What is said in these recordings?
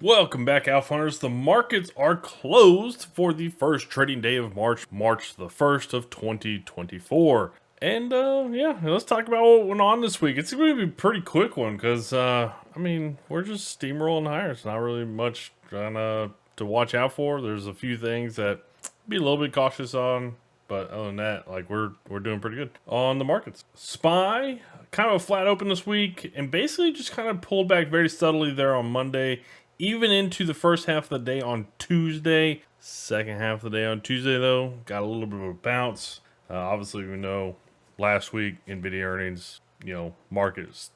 Welcome back, Alpha Hunters. The markets are closed for the first trading day of March the 1st of 2024. And yeah, let's talk about what went on this week. It's going to be a pretty quick one because, we're just steamrolling higher. It's not really much to watch out for. There's a few things that be a little bit cautious on. But other than that, like we're doing pretty good on the markets. SPY kind of a flat open this week, and basically just kind of pulled back very subtly there on Monday, even into the first half of the day on Tuesday. Second half of the day on Tuesday though, got a little bit of a bounce. Obviously, we know last week Nvidia earnings, markets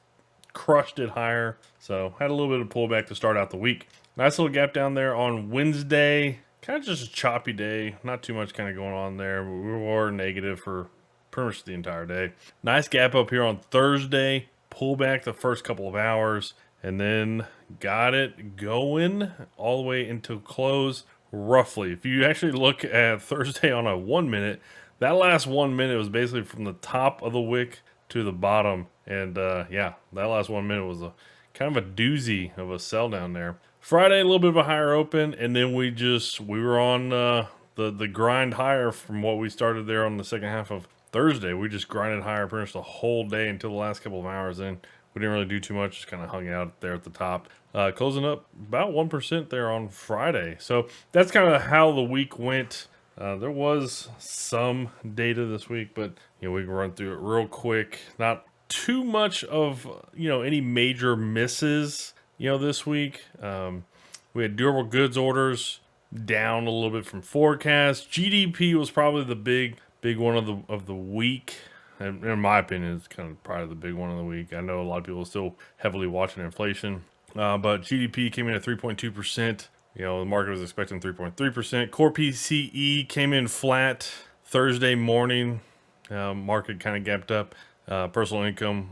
crushed it higher, so had a little bit of pullback to start out the week. Nice little gap down there on Wednesday. Kind of just a choppy day. Not too much kind of going on there. But we were negative for pretty much the entire day. Nice gap up here on Thursday. Pull back the first couple of hours. And then got it going all the way into close roughly. If you actually look at Thursday on a 1 minute, that last 1 minute was basically from the top of the wick to the bottom. And yeah, that last 1 minute was a kind of a doozy of a sell down there. Friday, a little bit of a higher open, and then we were on the grind higher from what we started there on the second half of Thursday. We just grinded higher pretty much the whole day until the last couple of hours in. We didn't really do too much, just kind of hung out there at the top. Closing up about 1% there on Friday. So that's kind of how the week went. There was some data this week, but we can run through it real quick. Not too much of any major misses this week. We had durable goods orders down a little bit from forecast. GDP was probably the big one of the week. And in my opinion, it's kind of probably the big one of the week. I know a lot of people are still heavily watching inflation, but GDP came in at 3.2%. The market was expecting 3.3%. Core PCE came in flat Thursday morning. Market kind of gapped up. Personal income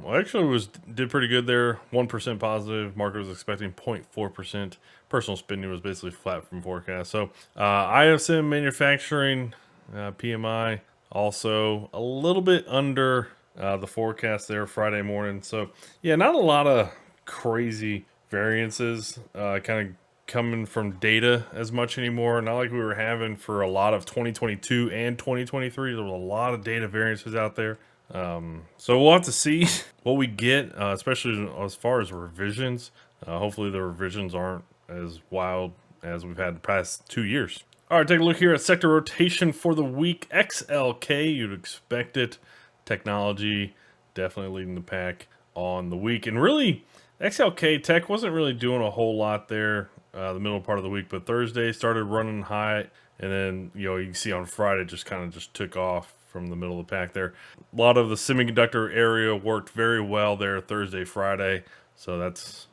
did pretty good there, 1% positive. Market was expecting 0.4%. Personal spending was basically flat from forecast. So ISM manufacturing PMI also a little bit under the forecast there Friday morning. So yeah, not a lot of crazy variances kind of coming from data as much anymore. Not like we were having for a lot of 2022 and 2023. There was a lot of data variances out there. So we'll have to see what we get, especially as far as revisions. Hopefully the revisions aren't as wild as we've had the past 2 years. All right, take a look here at sector rotation for the week. XLK, you'd expect it. Technology definitely leading the pack on the week. And really, XLK Tech wasn't really doing a whole lot there the middle part of the week, but Thursday started running high. And then, you can see on Friday just kind of just took off from the middle of the pack there. A lot of the semiconductor area worked very well there Thursday, Friday. So that's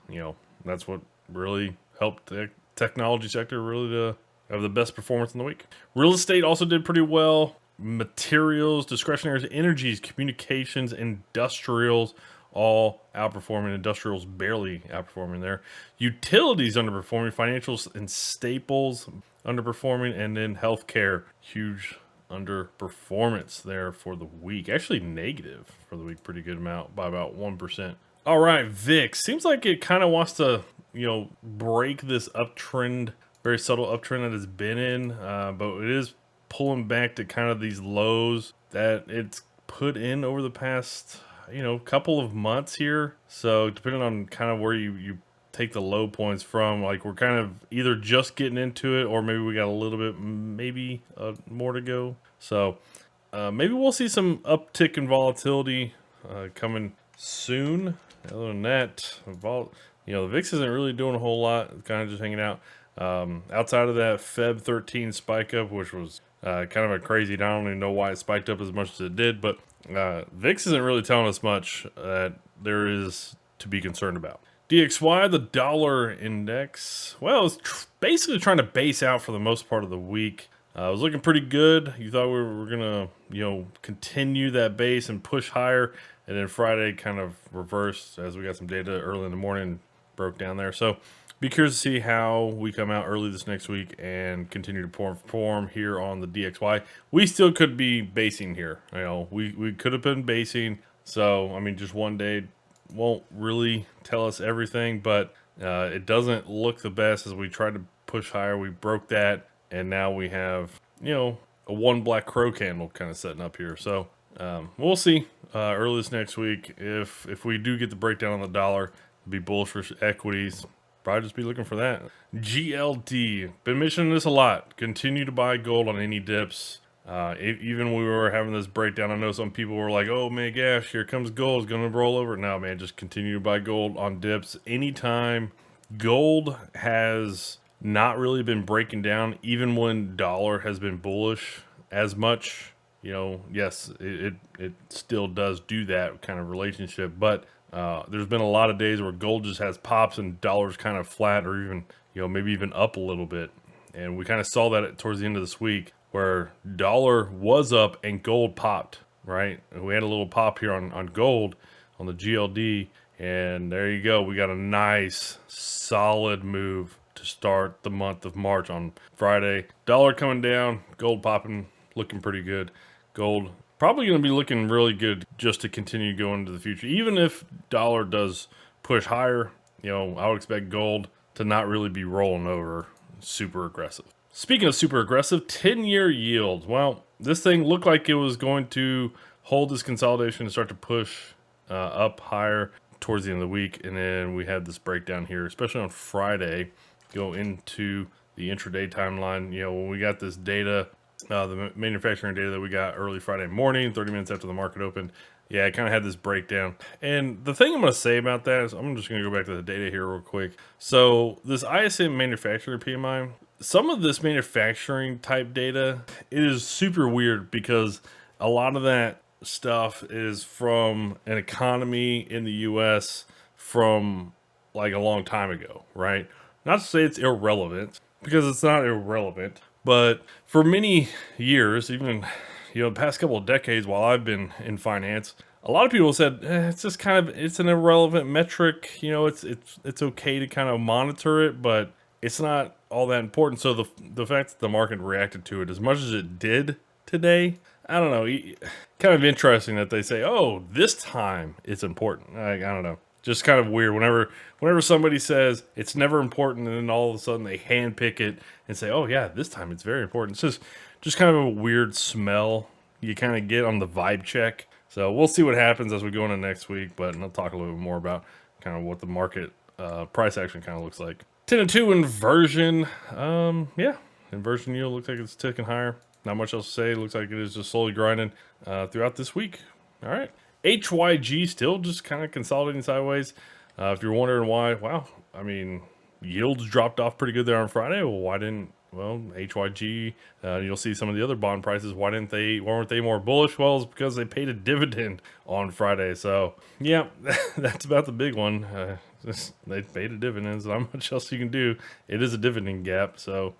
what really helped the technology sector really to have the best performance in the week. Real estate also did pretty well. Materials, discretionary energies, communications, industrials all outperforming. Industrials barely outperforming there. Utilities underperforming. Financials and staples underperforming. And then healthcare, huge underperformance there for the week. Actually negative for the week, pretty good amount by about 1%. All right, VIX seems like it kind of wants to break this uptrend, very subtle uptrend that it's been in, but it is pulling back to kind of these lows that it's put in over the past couple of months here. So depending on kind of where you take the low points from, like we're kind of either just getting into it or maybe we got a little bit more to go. So maybe we'll see some uptick in volatility coming soon. Other than that, the VIX isn't really doing a whole lot. It's kind of just hanging out. Outside of that Feb 13 spike up, which was kind of a crazy, I don't even know why it spiked up as much as it did, but VIX isn't really telling us much that there is to be concerned about. DXY, the dollar index, well, it's basically trying to base out for the most part of the week. It was looking pretty good. You thought we were going to, continue that base and push higher. And then Friday kind of reversed as we got some data early in the morning, broke down there. So be curious to see how we come out early this next week and continue to perform here on the DXY. We still could be basing here. We could have been basing. So, just one day won't really tell us everything, but It doesn't look the best as we tried to push higher. We broke that, and now we have, a one black crow candle kind of setting up here. So we'll see early this next week if we do get the breakdown on the dollar, be bullish for equities. Probably just be looking for that. GLD, been mentioning this a lot. Continue to buy gold on any dips. Even when we were having this breakdown, I know some people were like, "Oh my gosh, here comes gold, it's gonna roll over." No, man, just continue to buy gold on dips anytime. Gold has not really been breaking down, even when dollar has been bullish as much. Yes, it still does do that kind of relationship, but there's been a lot of days where gold just has pops and dollar's kind of flat, or even maybe even up a little bit, and we kind of saw that towards the end of this week where dollar was up and gold popped, right? And we had a little pop here on gold on the GLD, and there you go. We got a nice solid move to start the month of March on Friday. Dollar coming down, gold popping, looking pretty good. Gold probably going to be looking really good just to continue going into the future. Even if dollar does push higher, I would expect gold to not really be rolling over super aggressive. Speaking of super aggressive, 10-year yield. Well, this thing looked like it was going to hold this consolidation and start to push up higher towards the end of the week. And then we had this breakdown here, especially on Friday, go into the intraday timeline. When we got this data, the manufacturing data that we got early Friday morning, 30 minutes after the market opened, yeah, I kind of had this breakdown. And the thing I'm going to say about that is I'm just going to go back to the data here real quick. So this ISM manufacturing PMI, some of this manufacturing type data, it is super weird because a lot of that stuff is from an economy in the US from like a long time ago, right? Not to say it's irrelevant, because it's not irrelevant, but for many years, even the past couple of decades while I've been in finance, a lot of people said it's just it's an irrelevant metric. It's okay to kind of monitor it, but it's not all that important. So the fact that the market reacted to it as much as it did today, I don't know. Kind of interesting that they say, "Oh, this time it's important." I don't know. Just kind of weird. Whenever somebody says it's never important, and then all of a sudden they handpick it and say, "Oh yeah, this time it's very important." It's just kind of a weird smell you kind of get on the vibe check. So we'll see what happens as we go into next week. But I'll talk a little bit more about kind of what the market price action kind of looks like. 10 and 2 inversion. Yeah, inversion yield looks like it's ticking higher. Not much else to say. It looks like it is just slowly grinding throughout this week. All right. HYG still just kind of consolidating sideways. If you're wondering why, wow, I mean, yields dropped off pretty good there on Friday. Well, HYG, you'll see some of the other bond prices. Why weren't they more bullish? Well, it's because they paid a dividend on Friday. So, yeah, that's about the big one. They paid a dividend. So not much else you can do. It is a dividend gap. So,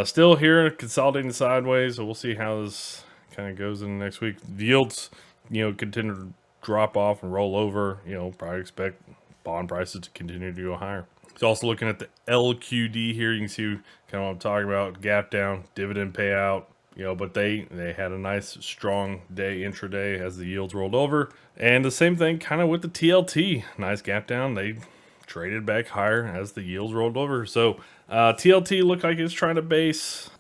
still here consolidating sideways. So we'll see how this kind of goes in the next week. The yields, continue to drop off and roll over. Probably expect bond prices to continue to go higher. It's also looking at the LQD here. You can see kind of what I'm talking about. Gap down, dividend payout. But they had a nice strong day intraday as the yields rolled over. And the same thing kind of with the TLT. Nice gap down. They traded back higher as the yields rolled over. So TLT looked like it's trying to base.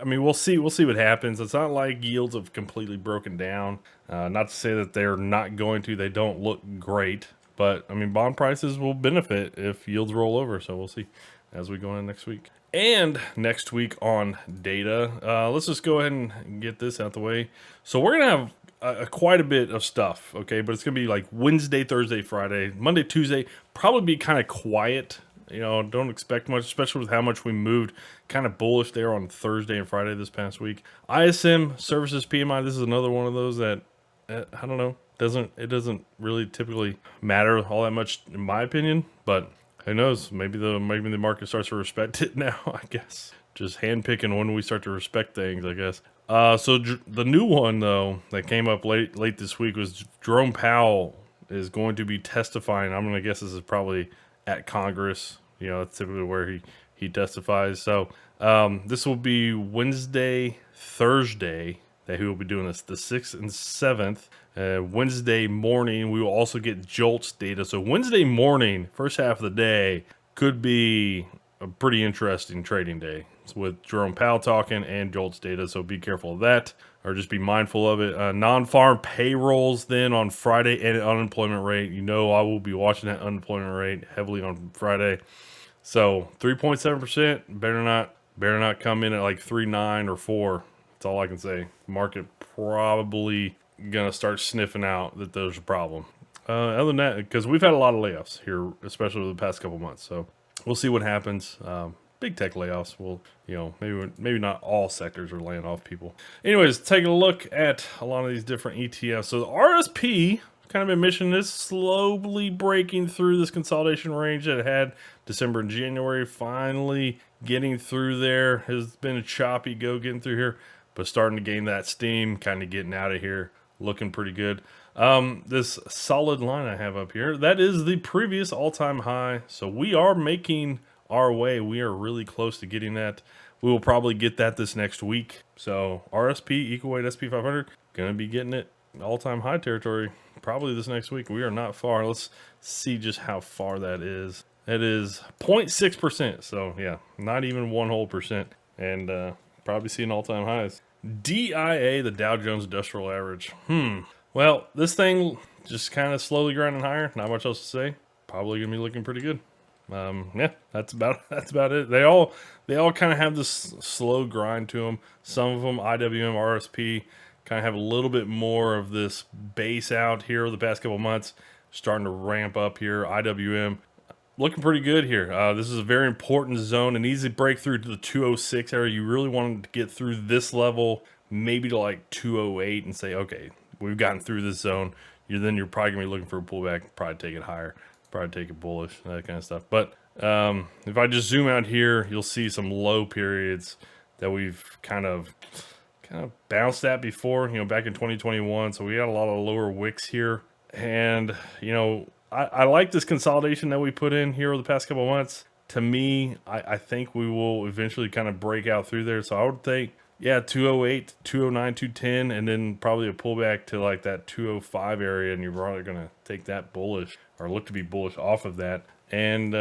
I mean, we'll see what happens. It's not like yields have completely broken down. Not to say that they're not going to. They don't look great. But, I mean, bond prices will benefit if yields roll over. So we'll see as we go into next week. And next week on data, let's just go ahead and get this out the way. So we're going to have quite a bit of stuff, okay? But it's going to be like Wednesday, Thursday, Friday, Monday, Tuesday. Probably be kind of quiet. Don't expect much, especially with how much we moved kind of bullish there on Thursday and Friday this past week. ISM Services PMI, this is another one of those that, I don't know. It doesn't really typically matter all that much in my opinion, but who knows? Maybe the market starts to respect it now. I guess just handpicking when we start to respect things. I guess. So the new one though that came up late this week was Jerome Powell is going to be testifying. I'm gonna guess this is probably at Congress. That's typically where he testifies. So this will be Wednesday, Thursday that he will be doing this, the 6th and 7th. Wednesday morning, we will also get JOLTS data. So Wednesday morning, first half of the day, could be a pretty interesting trading day. It's with Jerome Powell talking and JOLTS data, so be careful of that, or just be mindful of it. Non-farm payrolls then on Friday, and unemployment rate. You know, I will be watching that unemployment rate heavily on Friday. So 3.7%, better not come in at like 3.9 or 4. That's all I can say. Market probably gonna start sniffing out that there's a problem. Other than that, because we've had a lot of layoffs here, especially over the past couple months. So we'll see what happens. Big tech layoffs. Will, maybe not all sectors are laying off people. Anyways, taking a look at a lot of these different ETFs. So the RSP kind of emission is slowly breaking through this consolidation range that it had December and January. Finally getting through there. Has been a choppy go getting through here, but starting to gain that steam, kind of getting out of here, looking pretty good. This solid line I have up here, that is the previous all-time high. So we are making our way. We are really close to getting that. We will probably get that this next week. So RSP, equal weight SP 500, gonna be getting it all-time high territory probably this next week. We are not far. Let's see just how far that is. It is 0.6%. So yeah, not even 1%. And probably seeing all-time highs. DIA, the Dow Jones Industrial Average. Well, this thing just kind of slowly grinding higher. Not much else to say. Probably gonna be looking pretty good. Yeah, that's about it. They all kind of have this slow grind to them. Some of them, IWM, RSP, kind of have a little bit more of this base out here over the past couple months, starting to ramp up here. IWM looking pretty good here. This is a very important zone, an easy breakthrough to the 206 area. You really wanted to get through this level, maybe to like 208, and say, okay, we've gotten through this zone. Then you're probably gonna be looking for a pullback, probably take it higher. Probably take it bullish, that kind of stuff. But if I just zoom out here, you'll see some low periods that we've kind of bounced at before, back in 2021. So we got a lot of lower wicks here. And, I like this consolidation that we put in here over the past couple of months. To me, I think we will eventually kind of break out through there. So I would think, yeah, 208, 209, 210, and then probably a pullback to like that 205 area, and you're probably going to take that bullish or look to be bullish off of that. And,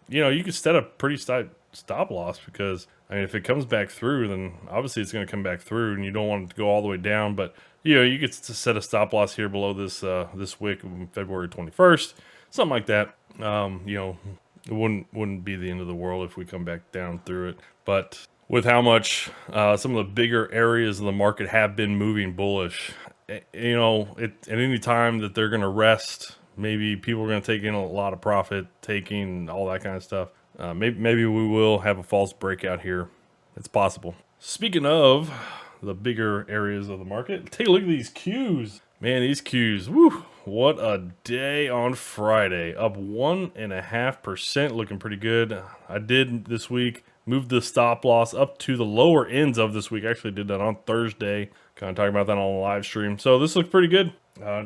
you could set a pretty stop loss because, if it comes back through, then obviously it's going to come back through, and you don't want it to go all the way down. But, you could set a stop loss here below this wick on February 21st, something like that. It wouldn't be the end of the world if we come back down through it. But with how much some of the bigger areas of the market have been moving bullish, at any time that they're going to rest, maybe people are going to take in a lot of profit, taking all that kind of stuff. Maybe we will have a false breakout here. It's possible. Speaking of the bigger areas of the market, take a look at these Qs. Man, these Qs, woo, what a day on Friday. Up 1.5%, looking pretty good. I did this week move the stop loss up to the lower ends of this week. I actually did that on Thursday. Kind of talking about that on the live stream. So this looks pretty good.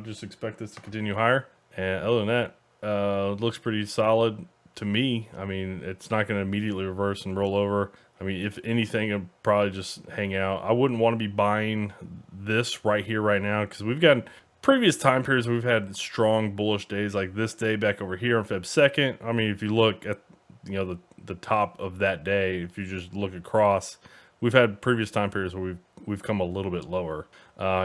Just expect this to continue higher. And other than that, it looks pretty solid to me. It's not going to immediately reverse and roll over. If anything, it'll probably just hang out. I wouldn't want to be buying this right here, right now, because we've got previous time periods we've had strong bullish days, like this day back over here on Feb 2nd. If you look at the top of that day, if you just look across, we've had previous time periods where we've come a little bit lower.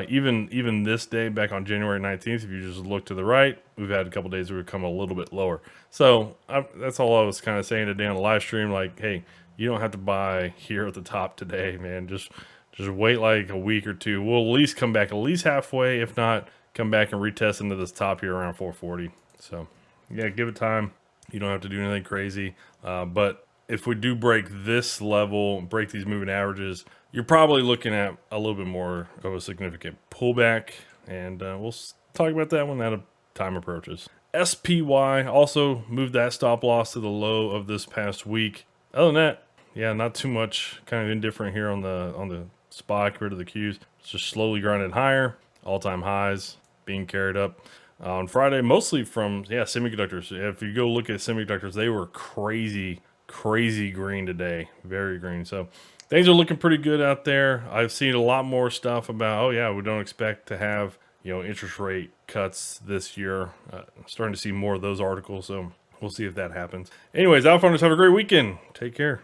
Even this day back on January 19th, if you just look to the right, we've had a couple days where we've come a little bit lower. So that's all I was kind of saying today on the live stream. Like, hey, you don't have to buy here at the top today, man. Just wait like a week or two. We'll at least come back at least halfway, if not come back and retest into this top here around 440. So yeah, give it time. You don't have to do anything crazy. But if we do break this level, break these moving averages, you're probably looking at a little bit more of a significant pullback. And we'll talk about that when that time approaches. SPY also moved that stop loss to the low of this past week. Other than that, yeah, not too much. Kind of indifferent here on the SPY compared to the Qs. It's just slowly grinding higher. All-time highs being carried up on Friday, mostly from semiconductors. If you go look at semiconductors, they were crazy green today, very green. So things are looking pretty good out there. I've seen a lot more stuff about, we don't expect to have interest rate cuts this year. Starting to see more of those articles. So We'll see if that happens. Anyways, Outfounders, have a great weekend. Take care.